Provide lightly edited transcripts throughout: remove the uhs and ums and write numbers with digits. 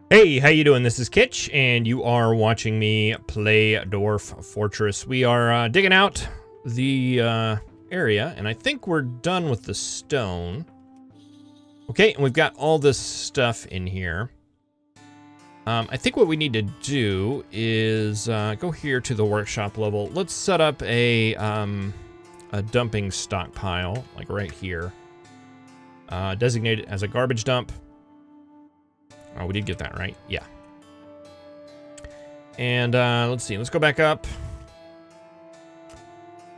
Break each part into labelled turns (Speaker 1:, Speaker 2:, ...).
Speaker 1: Hey, how you doing? This is Kitch, and you are watching me play Dwarf Fortress. We are digging out the area, and I think we're done with the stone. Okay, and we've got all this stuff in here. I think what we need to do is go here to the workshop level. Let's set up a dumping stockpile, like right here. Designate it as a garbage dump. Oh, we did get that right. Yeah. And let's see. Let's go back up.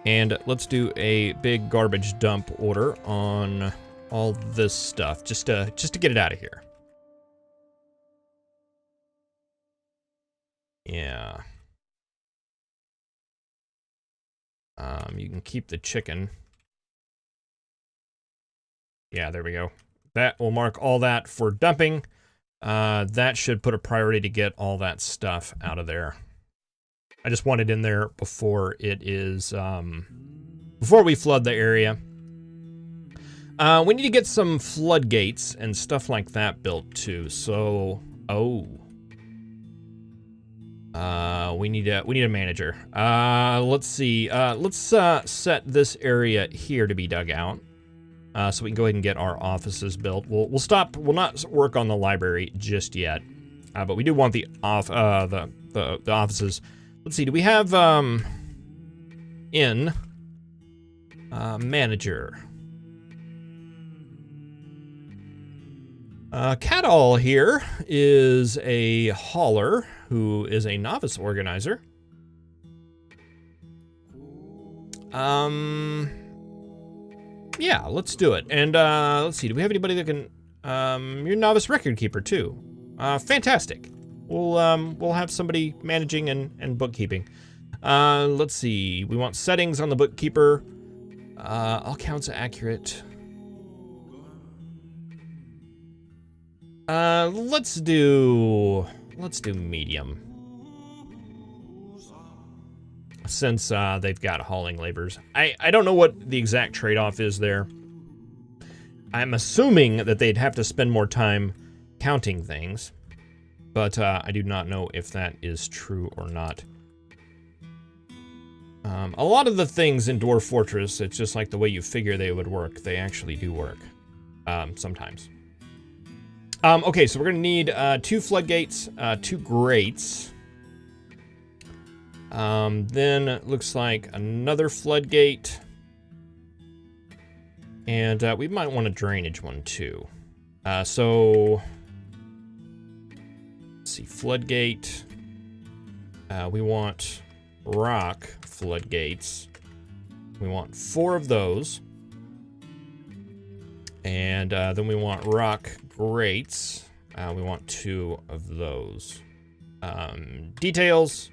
Speaker 1: And let's do a big garbage dump order on all this stuff, just to get it out of here. Yeah. You can keep the chicken. Yeah, there we go. That will mark all that for dumping. That should put a priority to get all that stuff out of there. I just want it in there before it is, before we flood the area. We need to get some floodgates and stuff like that built too. So, we need a manager. Let's see. Let's set this area here to be dug out. So we can go ahead and get our offices built. We'll not work on the library just yet, but we do want the offices. Let's see. Do we have manager? Catall here is a hauler who is a novice organizer. Yeah, let's do it. And let's see, do we have anybody that can, you're a novice record keeper too. Fantastic. We'll have somebody managing and bookkeeping. Let's see, we want settings on the bookkeeper. All counts accurate. Let's do medium. Since they've got hauling labors. I don't know what the exact trade-off is there. I'm assuming that they'd have to spend more time counting things, but I do not know if that is true or not. A lot of the things in Dwarf Fortress, it's just like the way you figure they would work. They actually do work, sometimes. Okay, so we're gonna need 2 floodgates, 2 grates. Then it looks like another floodgate. And we might want a drainage one too. So let's see, floodgate. We want rock floodgates. We want 4 of those. And then we want rock grates. We want 2 of those. Details.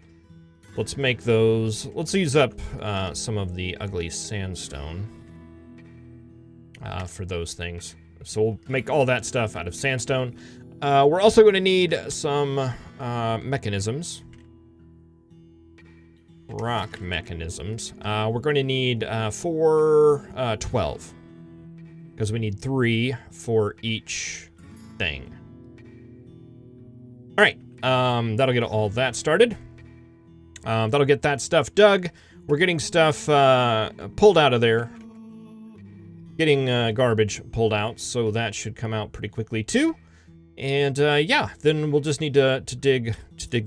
Speaker 1: Let's make those. Let's use up some of the ugly sandstone for those things. So we'll make all that stuff out of sandstone. We're also going to need some mechanisms. Rock mechanisms. We're going to need 12. Because we need 3 for each thing. Alright, that'll get all that started. That'll get that stuff dug. We're getting stuff pulled out of there. Getting garbage pulled out, so that should come out pretty quickly too. And yeah, then we'll just need to dig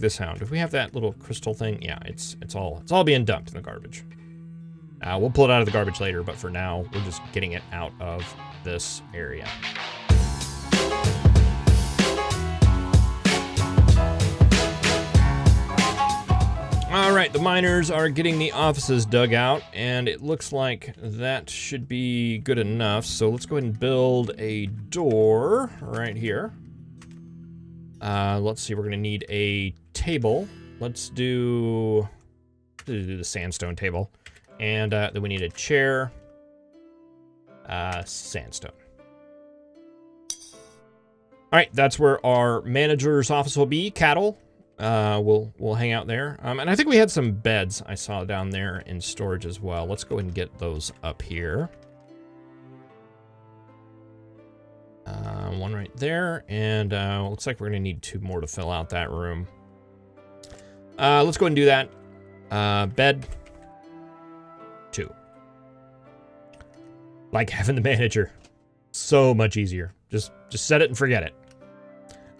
Speaker 1: this out. If we have that little crystal thing, yeah, it's all being dumped in the garbage. We'll pull it out of the garbage later, but for now, we're just getting it out of this area. All right, the miners are getting the offices dug out, and it looks like that should be good enough. So let's go ahead and build a door right here. Let's see, we're gonna need a table. Let's do the sandstone table. And then we need a chair, sandstone. All right, that's where our manager's office will be, cattle. We'll hang out there. And I think we had some beds I saw down there in storage as well. Let's go ahead and get those up here. one right there, and looks like we're gonna need 2 more to fill out that room. Let's go ahead and do that. Bed 2. Like having the manager, so much easier. Just set it and forget it.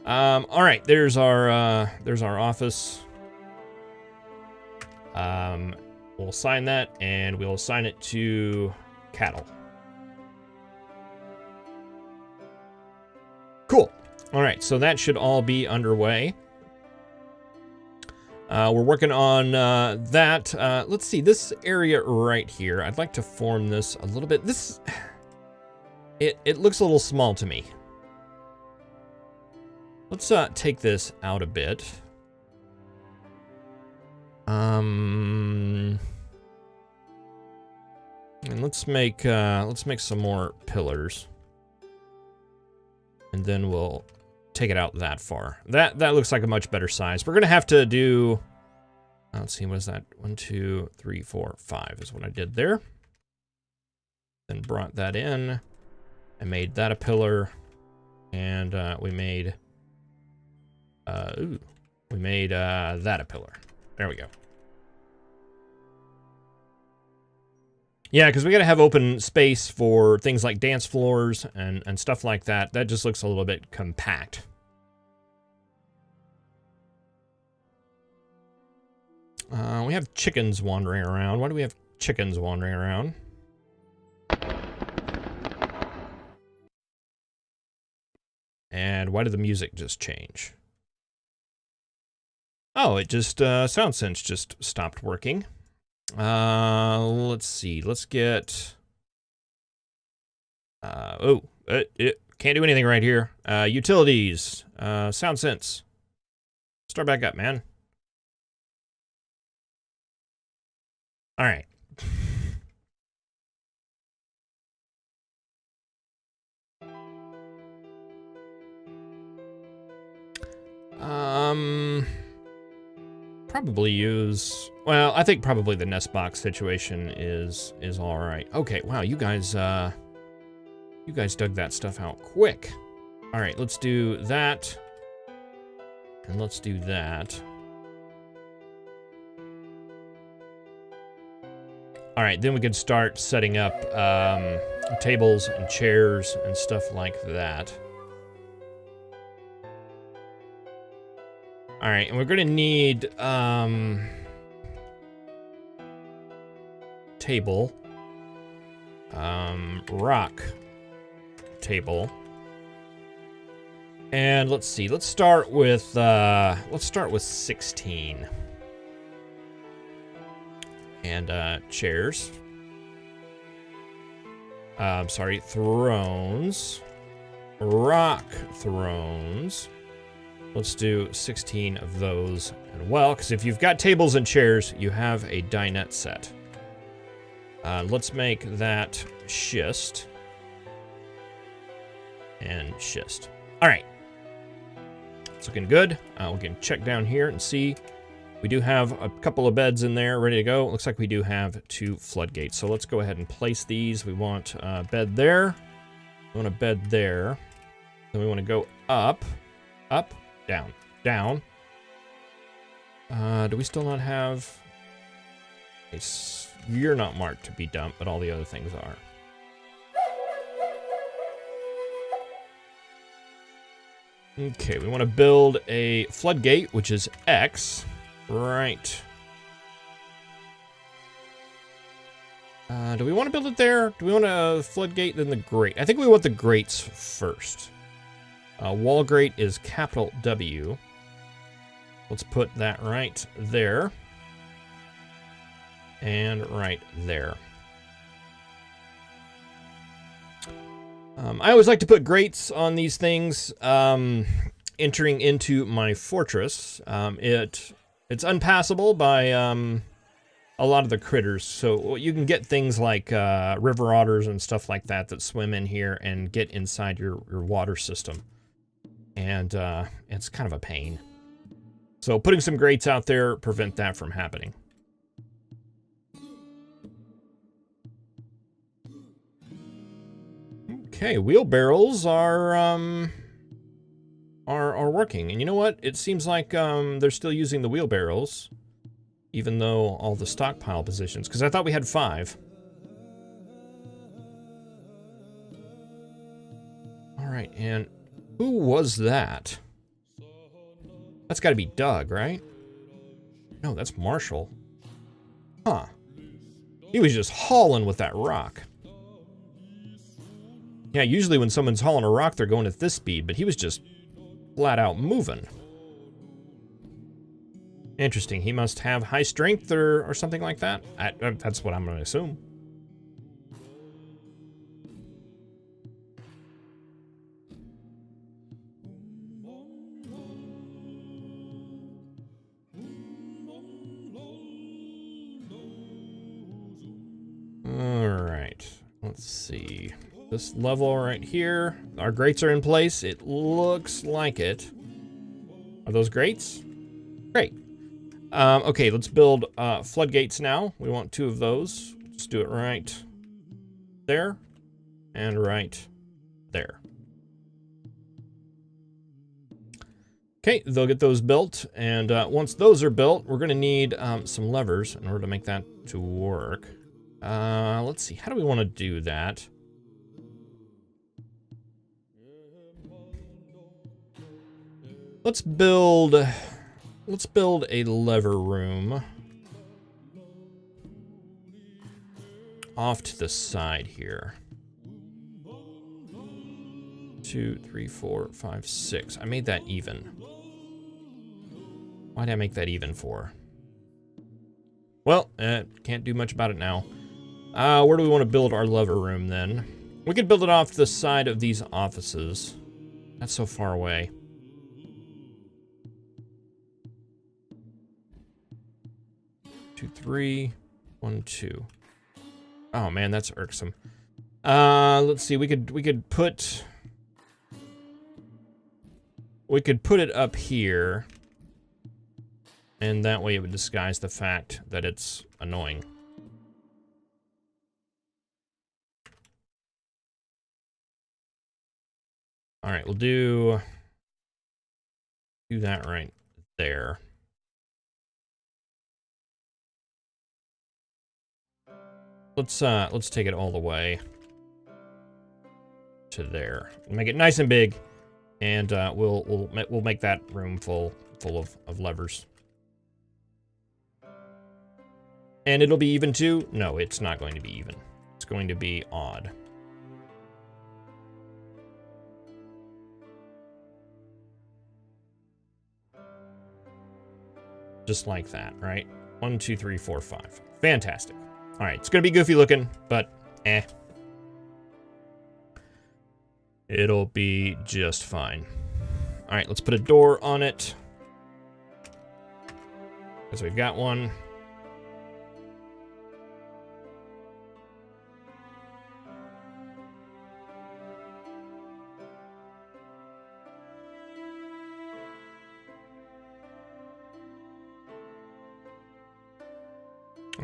Speaker 1: All right, there's our office. We'll assign that, and we'll assign it to cattle. Cool. All right, so that should all be underway. We're working on that. Let's see, this area right here, I'd like to form this a little bit. It looks a little small to me. Let's take this out a bit. And let's make some more pillars. And then we'll take it out that far. That looks like a much better size. We're gonna have to do, let's see, what is that? 1, 2, 3, 4, 5 is what I did there. Then brought that in. I made that a pillar, and we made that a pillar. There we go. Yeah, because we got to have open space for things like dance floors and stuff like that. That just looks a little bit compact. We have chickens wandering around. Why do we have chickens wandering around? And why did the music just change? Oh, it just, SoundSense just stopped working. Let's see, let's get, it can't do anything right here. Utilities, SoundSense. Start back up, man. All right. Probably use, well, I think probably the nest box situation is all right. Okay, wow, you guys dug that stuff out quick. All right, let's do that. And let's do that. All right, then we can start setting up tables and chairs and stuff like that. All right, and we're gonna need table, rock table, and let's see. Let's start with 16, and chairs. Sorry, thrones, rock thrones. Let's do 16 of those, and well, because if you've got tables and chairs, you have a dinette set. Let's make that schist and schist. All right, it's looking good. We can check down here and see we do have a couple of beds in there ready to go. It looks like we do have 2 floodgates. So let's go ahead and place these. We want a bed there. We want a bed there. Then we want to go up, up. Down, down. Do we still not have? You're not marked to be dumped, but all the other things are. Okay, we want to build a floodgate, which is X. Right. Do we want to build it there? Do we want a floodgate, then the grate? I think we want the grates first. Wall grate is capital W. Let's put that right there. And right there. I always like to put grates on these things entering into my fortress. It's unpassable by a lot of the critters, so you can get things like river otters and stuff like that that swim in here and get inside your water system. And it's kind of a pain. So putting some grates out there prevent that from happening. Okay, wheelbarrows are working. And you know what? It seems like they're still using the wheelbarrows, even though all the stockpile positions, because I thought we had 5. All right, and who was that? That's got to be Doug, right? No, that's Marshall. Huh. He was just hauling with that rock. Yeah, usually when someone's hauling a rock, they're going at this speed, but he was just flat out moving. Interesting. He must have high strength or something like that. That's what I'm going to assume. All right. Let's see. This level right here. Our grates are in place. It looks like it. Are those grates? Great. Okay, let's build floodgates now. We want 2 of those. Let's do it right there and right there. Okay, they'll get those built, and once those are built, we're going to need some levers in order to make that to work. Let's see, how do we want to do that? Let's build a lever room off to the side here. 2, 3, 4, 5, 6. I made that even. Why did I make that even for? Well, can't do much about it now. Where do we want to build our lever room then? We could build it off the side of these offices. That's so far away. Two, 3, 1, 2. Oh man, that's irksome. Let's see. We could put it up here, and that way it would disguise the fact that it's annoying. All right, we'll do that right there. Let's take it all the way to there. Make it nice and big, and we'll make that room full of levers. And it'll be even too? No, it's not going to be even. It's going to be odd. Just like that, right? 1, 2, 3, 4, 5. Fantastic. All right, it's gonna be goofy looking, but it'll be just fine. All right, let's put a door on it, because we've got one.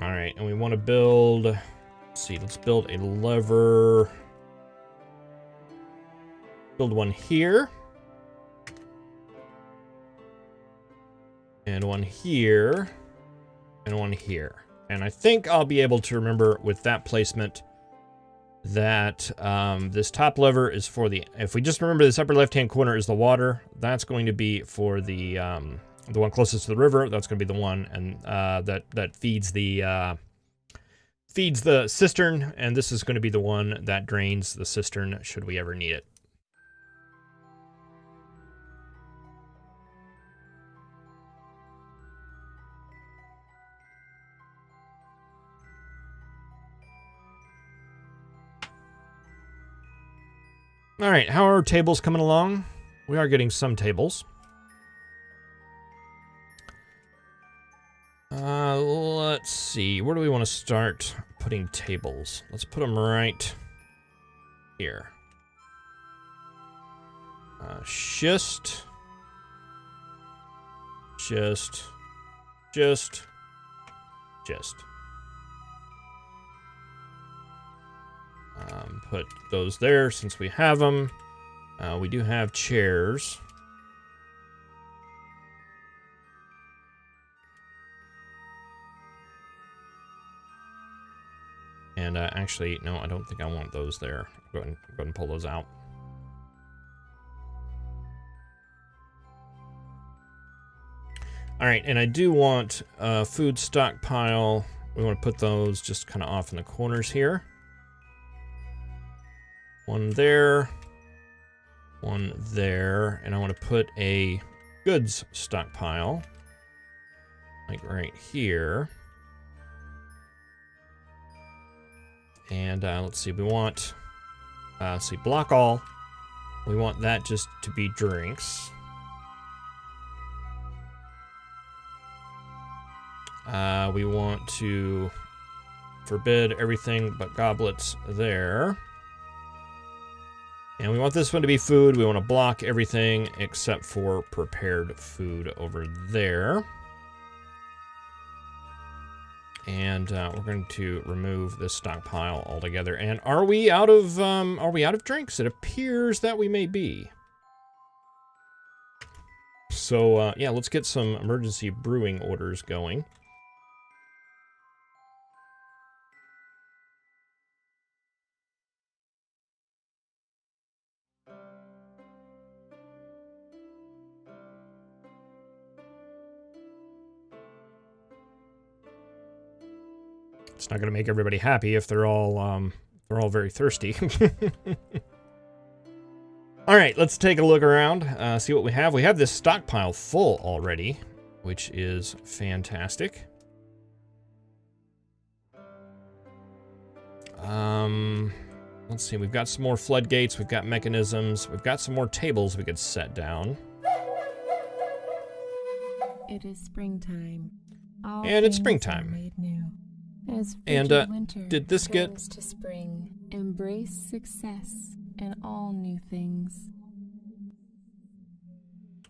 Speaker 1: All right, and we want to build, let's see, let's build a lever. Build one here. And one here. And one here. And I think I'll be able to remember with that placement that this top lever is for the, if we just remember this upper left-hand corner is the water, that's going to be for the one closest to the river. That's going to be the one, and that feeds the cistern, and this is going to be the one that drains the cistern should we ever need it. All right, how are our tables coming along? We are getting some tables. Let's see. Where do we want to start putting tables? Let's put them right here. Just. Put those there since we have them. We do have chairs. And actually, no, I don't think I want those there. Go ahead and pull those out. All right, and I do want a food stockpile. We want to put those just kind of off in the corners here. One there, one there, and I want to put a goods stockpile, like right here. And let's see, we want, let's see, block all. We want that just to be drinks. We want to forbid everything but goblets there. And we want this one to be food. We want to block everything except for prepared food over there. And we're going to remove this stockpile altogether. And are we out of drinks? It appears that we may be. So yeah, let's get some emergency brewing orders going. It's not going to make everybody happy if they're all very thirsty. All right, let's take a look around, see what we have. We have this stockpile full already, which is fantastic. Let's see, we've got some more floodgates, we've got mechanisms, we've got some more tables we could set down.
Speaker 2: It is springtime.
Speaker 1: And it's springtime.
Speaker 2: Made new. As
Speaker 1: and
Speaker 2: winter
Speaker 1: did this get
Speaker 2: to spring? Embrace success and all new things.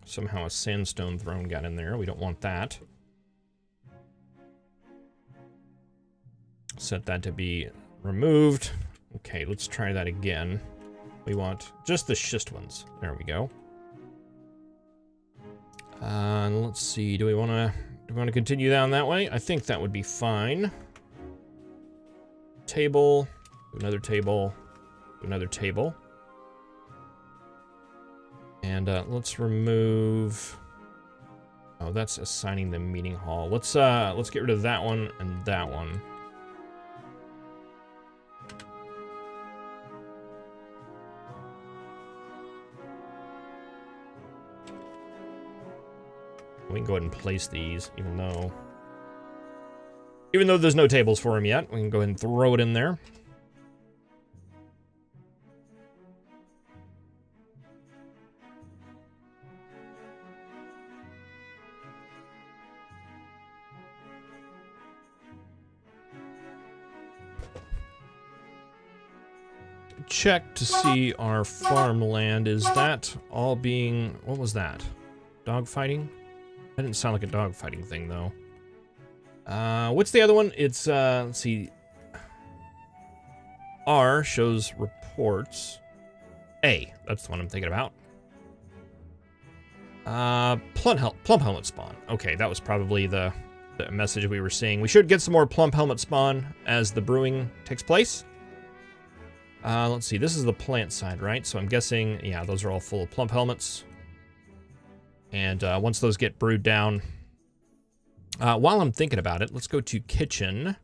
Speaker 1: Somehow a sandstone throne got in there. We don't want that. Set that to be removed. Okay, let's try that again. We want just the schist ones. There we go. Let's see. Do we want to continue down that way? I think that would be fine. Table, another table, another table. And let's remove. Oh, that's assigning the meeting hall. Let's get rid of that one and that one. We can go ahead and place these, even though there's no tables for him yet. We can go ahead and throw it in there. Check to see our farmland. Is that all being... What was that? Dogfighting? That didn't sound like a dogfighting thing, though. What's the other one? It's, let's see. R shows reports. A, that's the one I'm thinking about. Plump helmet spawn. Okay, that was probably the message we were seeing. We should get some more plump helmet spawn as the brewing takes place. Let's see, this is the plant side, right? So I'm guessing, yeah, those are all full of plump helmets. And once those get brewed down, while I'm thinking about it, let's go to kitchen.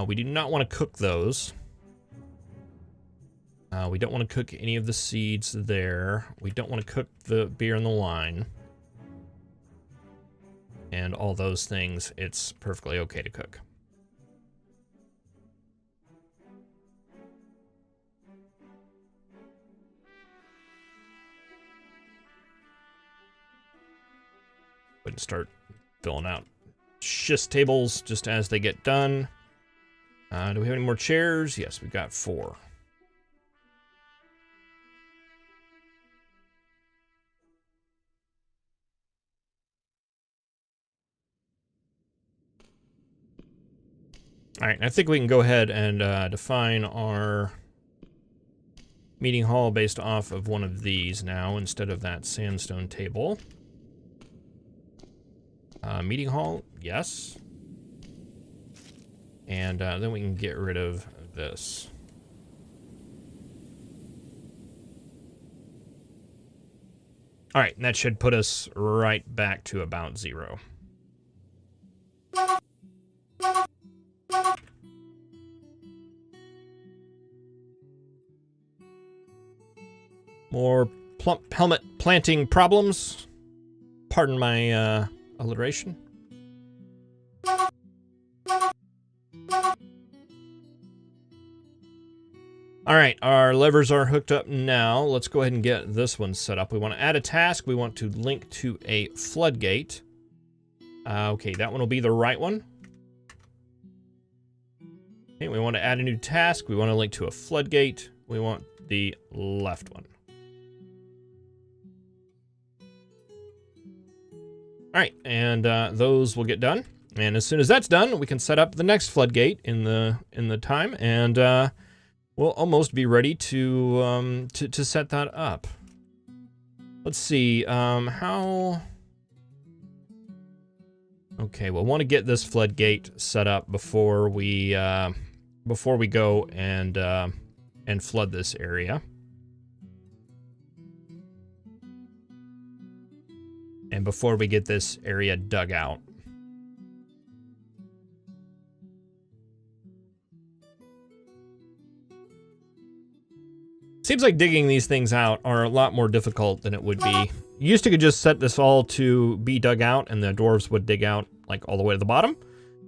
Speaker 1: We do not want to cook those. We don't want to cook any of the seeds there. We don't want to cook the beer and the wine. And all those things, it's perfectly okay to cook. And start filling out schist tables just as they get done. Do we have any more chairs? Yes, we've got 4. All right, I think we can go ahead and define our meeting hall based off of one of these now instead of that sandstone table. Meeting hall, yes. And then we can get rid of this. All right, and that should put us right back to about 0. More plump helmet planting problems. Pardon my alliteration. All right, our levers are hooked up now. Let's go ahead and get this one set up. We want to add a task. We want to link to a floodgate. Okay, that one will be the right one. Okay, we want to add a new task. We want to link to a floodgate. We want the left one. All right, and those will get done. And as soon as that's done, we can set up the next floodgate in the time, and we'll almost be ready to set that up. Let's see, how... Okay, we'll want to get this floodgate set up before we go and flood this area. And before we get this area dug out. Seems like digging these things out are a lot more difficult than it would be. You used to just set this all to be dug out, and the dwarves would dig out like all the way to the bottom,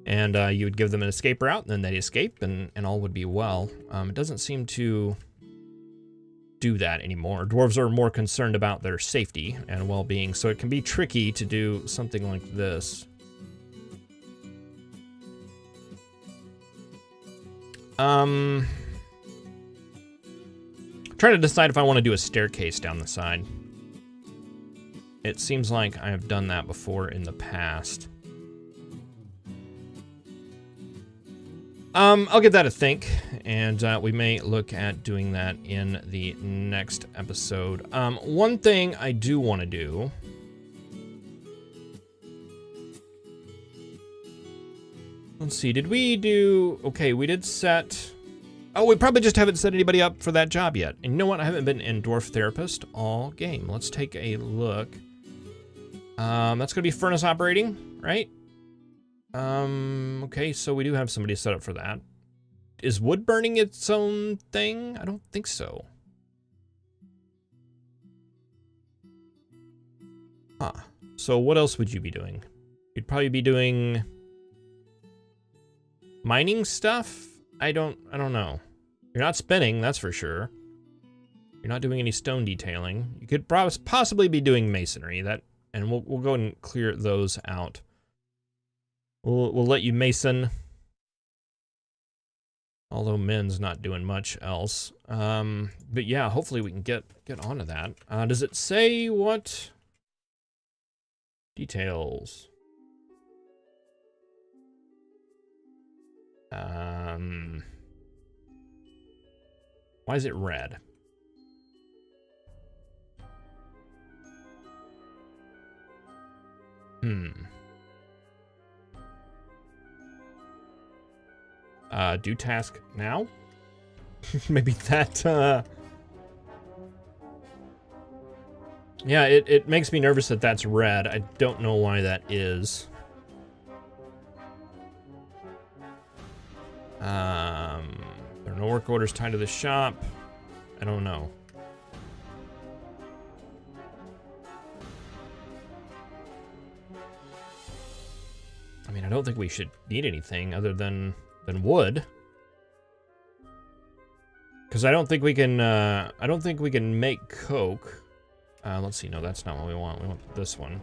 Speaker 1: and you would give them an escape route, and then they'd escape, and all would be well. It doesn't seem to do that anymore. Dwarves are more concerned about their safety and well-being, so it can be tricky to do something like this. Trying to decide if I want to do a staircase down the side. It seems like I have done that before in the past. I'll give that a think, and we may look at doing that in the next episode. One thing I do want to do... Let's see, did we do... Okay, we did set... Oh, we probably just haven't set anybody up for that job yet. And you know what? I haven't been in Dwarf Therapist all game. Let's take a look. That's going to be furnace operating, right? Okay, so we do have somebody set up for that. Is wood burning its own thing? I don't think so. Huh. So what else would you be doing? You'd probably be doing mining stuff? I don't know. You're not spinning, that's for sure. You're not doing any stone detailing. You could possibly be doing masonry. And we'll go and clear those out. We'll let you mason. Although Min's not doing much else. But yeah, hopefully we can get onto that. Does it say what? Details. Why is it red? Do task now? Maybe that, Yeah, it makes me nervous that that's red. I don't know why that is. There are no work orders tied to the shop. I don't know. I mean, I don't think we should need anything other than wood. Because I don't think we can make coke. Let's see, no, that's not what we want. We want this one.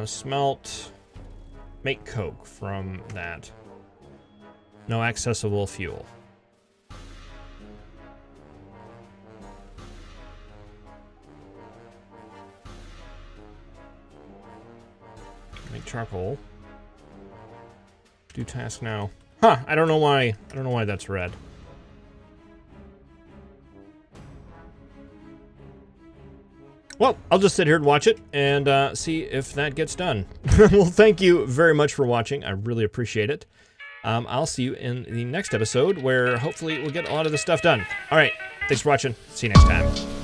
Speaker 1: Smelt. Make coke from that. No accessible fuel. Make charcoal. Do task now. Huh, I don't know why. I don't know why that's red. Well, I'll just sit here and watch it and see if that gets done. Well, thank you very much for watching. I really appreciate it. I'll see you in the next episode where hopefully we'll get a lot of this stuff done. All right, thanks for watching. See you next time.